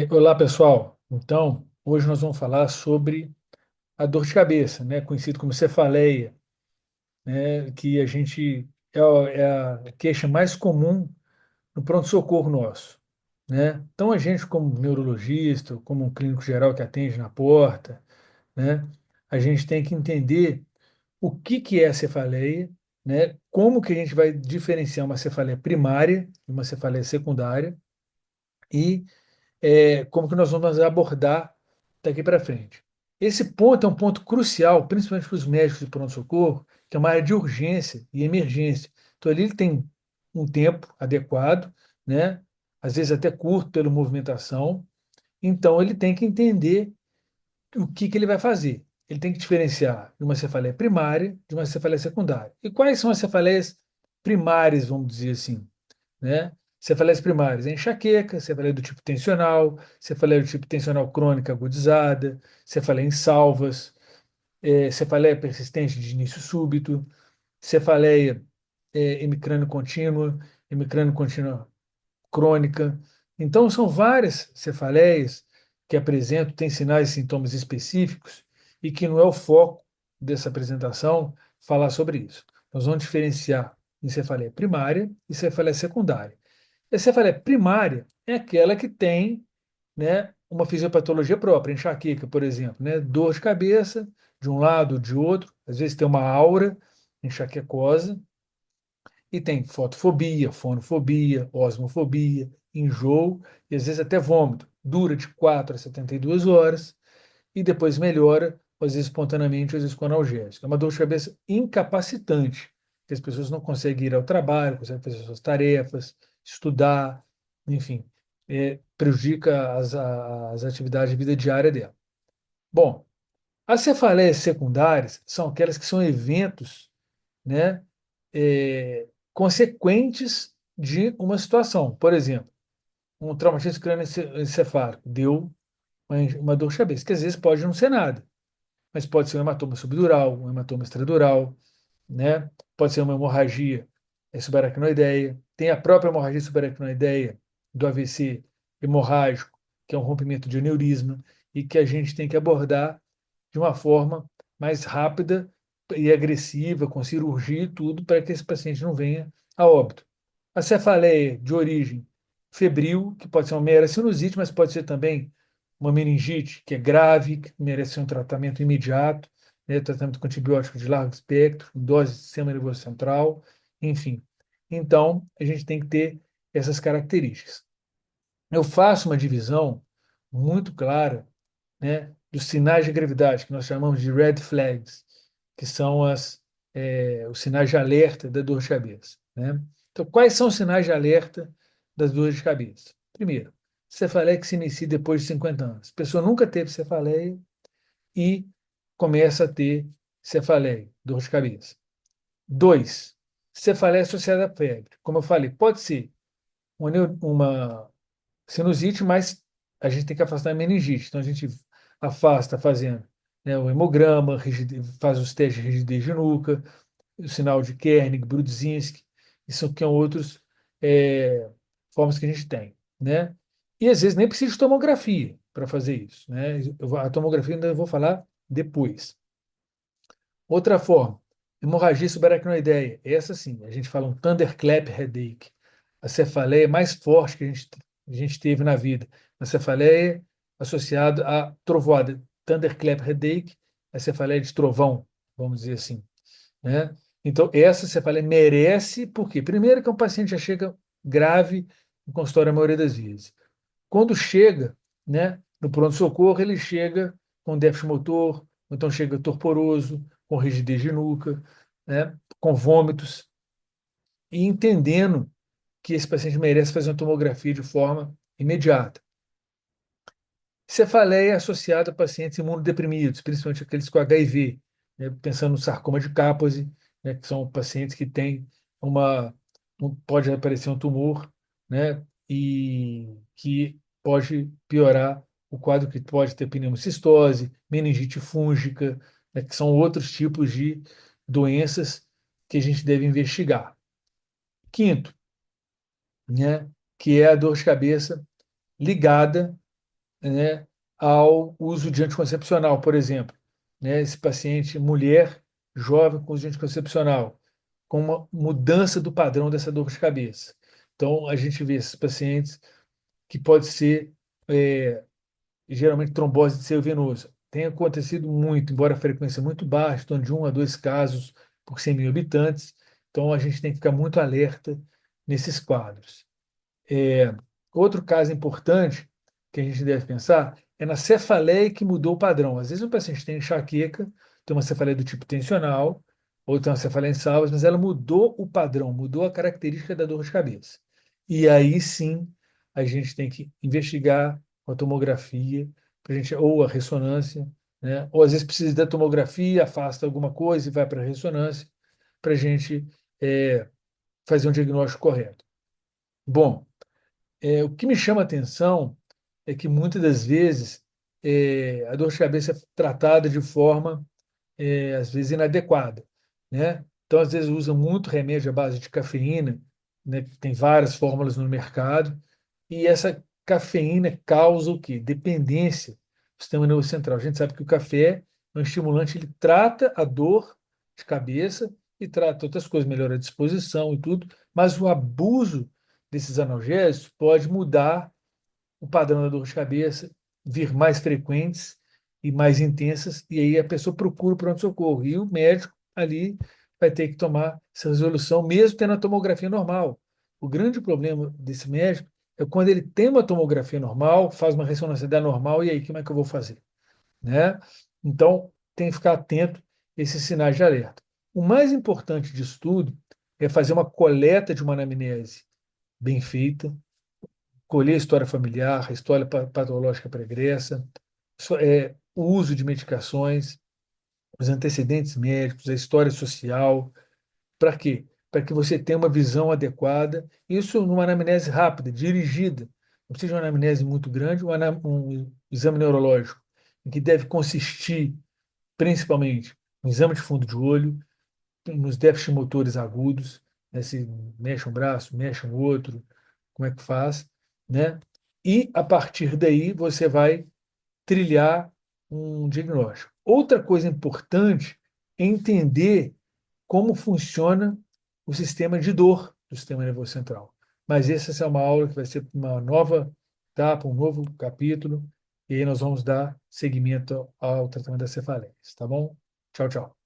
Olá, pessoal. Então, hoje nós vamos falar sobre a dor de cabeça, né, conhecido como cefaleia, né, que a gente é a queixa mais comum no pronto-socorro nosso, né? Então, a gente, como neurologista, como um clínico geral que atende na porta, né, a gente tem que entender o que é a cefaleia, né, como que a gente vai diferenciar uma cefaleia primária e uma cefaleia secundária e como que nós vamos abordar daqui para frente. Esse ponto é um ponto crucial, principalmente para os médicos de pronto-socorro, que é uma área de urgência e emergência. Então, ali ele tem um tempo adequado, né? Às vezes até curto pela movimentação. Então, ele tem que entender o que ele vai fazer. Ele tem que diferenciar de uma cefaleia primária de uma cefaleia secundária. E quais são as cefaleias primárias, vamos dizer assim? Né? Cefaleias primárias, enxaqueca, cefaleia do tipo tensional, cefaleia do tipo tensional crônica agudizada, cefaleia em salvas, cefaleia persistente de início súbito, cefaleia hemicrânio contínua, hemicrânio contínua crônica. Então, são várias cefaleias que apresentam, têm sinais e sintomas específicos e que não é o foco dessa apresentação falar sobre isso. Nós vamos diferenciar em cefaleia primária e cefaleia secundária. A cefaleia primária é aquela que tem, né, uma fisiopatologia própria, enxaqueca, por exemplo, né, dor de cabeça de um lado, de outro, às vezes tem uma aura enxaquecosa, e tem fotofobia, fonofobia, osmofobia, enjoo e às vezes até vômito. Dura de 4 a 72 horas e depois melhora, às vezes espontaneamente, às vezes com analgésico. É uma dor de cabeça incapacitante, que as pessoas não conseguem ir ao trabalho, conseguem fazer suas tarefas, estudar, enfim, prejudica as atividades de vida diária dela. Bom, as cefaleias secundárias são aquelas que são eventos, né, consequentes de uma situação. Por exemplo, um traumatismo crânioencefálico deu uma dor de cabeça, que às vezes pode não ser nada, mas pode ser um hematoma subdural, um hematoma extradural, né? Pode ser uma hemorragia subaracnoideia, tem a própria hemorragia subaracnoideia do AVC hemorrágico, que é um rompimento de aneurisma, e que a gente tem que abordar de uma forma mais rápida e agressiva, com cirurgia e tudo, para que esse paciente não venha a óbito. A cefaleia de origem febril, que pode ser uma mera sinusite, mas pode ser também uma meningite, que é grave, que merece um tratamento imediato, né, tratamento com antibiótico de largo espectro, em dose de sistema nervoso central, enfim. Então, a gente tem que ter essas características. Eu faço uma divisão muito clara, né, dos sinais de gravidade, que nós chamamos de red flags, que são os sinais de alerta da dor de cabeça. Né? Então, quais são os sinais de alerta das dores de cabeça? Primeiro, cefaleia que se inicia depois de 50 anos. A pessoa nunca teve cefaleia e começa a ter cefaleia, dor de cabeça. Dois, cefaleia associada à febre. Como eu falei, pode ser uma sinusite, mas a gente tem que afastar a meningite. Então a gente afasta fazendo, né, o hemograma, faz os testes de rigidez de nuca, o sinal de Kernig, Brudzinski, isso que são outros é, formas que a gente tem, né? E às vezes nem precisa de tomografia para fazer isso, né? A tomografia ainda eu vou falar depois. Outra forma, hemorragia subaracnoideia. Essa sim, a gente fala um thunderclap headache. A cefaleia mais forte que a gente teve na vida. A cefaleia associada à trovoada. Thunderclap headache, a cefaleia de trovão, vamos dizer assim. Né? Então, essa cefaleia merece, por quê? Primeiro que um paciente já chega grave no consultório a maioria das vezes. Quando chega, né, no pronto-socorro, ele chega com déficit motor, ou então chega torporoso, com rigidez de nuca, né, com vômitos, e entendendo que esse paciente merece fazer uma tomografia de forma imediata. Cefaleia associada a pacientes imunodeprimidos, principalmente aqueles com HIV, né, pensando no sarcoma de Kaposi, né, que são pacientes que têm uma, pode aparecer um tumor, né, e que pode piorar o quadro, que pode ter pneumocistose, meningite fúngica, né, que são outros tipos de doenças que a gente deve investigar. Quinto, né, que é a dor de cabeça ligada né, ao uso de anticoncepcional, por exemplo, né, esse paciente, mulher jovem com uso de anticoncepcional, com uma mudança do padrão dessa dor de cabeça. Então, a gente vê esses pacientes que pode ser é, geralmente trombose de seio venoso. Tem acontecido muito, embora a frequência é muito baixa, em torno de 1 a 2 casos por 100 mil habitantes. Então, a gente tem que ficar muito alerta nesses quadros. É, outro caso importante que a gente deve pensar é na cefaleia que mudou o padrão. Às vezes o paciente tem enxaqueca, tem uma cefaleia do tipo tensional, ou tem uma cefaleia em salvas, mas ela mudou o padrão, mudou a característica da dor de cabeça. E aí sim a gente tem que investigar com a tomografia, pra gente, ou a ressonância, né? Ou às vezes precisa da tomografia, afasta alguma coisa e vai para a ressonância, para a gente fazer um diagnóstico correto. Bom, o que me chama a atenção é que muitas das vezes a dor de cabeça é tratada de forma, às vezes, inadequada, né? Então, às vezes, usa muito remédio à base de cafeína, né? Tem várias fórmulas no mercado, e essa cafeína causa o quê? Dependência do sistema nervoso central. A gente sabe que o café é um estimulante, ele trata a dor de cabeça e trata outras coisas, melhora a disposição e tudo, mas o abuso desses analgésicos pode mudar o padrão da dor de cabeça, vir mais frequentes e mais intensas, e aí a pessoa procura o pronto-socorro. E o médico ali vai ter que tomar essa resolução, mesmo tendo a tomografia normal. O grande problema desse médico é quando ele tem uma tomografia normal, faz uma ressonância da normal, e aí, como é que eu vou fazer? Né? Então, tem que ficar atento a esses sinais de alerta. O mais importante disso tudo é fazer uma coleta de uma anamnese bem feita, colher a história familiar, a história patológica pregressa, o uso de medicações, os antecedentes médicos, a história social. Para quê? Para que você tenha uma visão adequada, isso numa anamnese rápida, dirigida. Não precisa de uma anamnese muito grande, um exame neurológico, em que deve consistir, principalmente, no exame de fundo de olho, nos déficits motores agudos, né, se mexe um braço, mexe um outro, como é que faz, né? E a partir daí você vai trilhar um diagnóstico. Outra coisa importante é entender como funciona o sistema de dor do sistema nervoso central. Mas essa é uma aula que vai ser uma nova etapa, um novo capítulo, e aí nós vamos dar seguimento ao tratamento das cefaleias, tá bom? Tchau, tchau.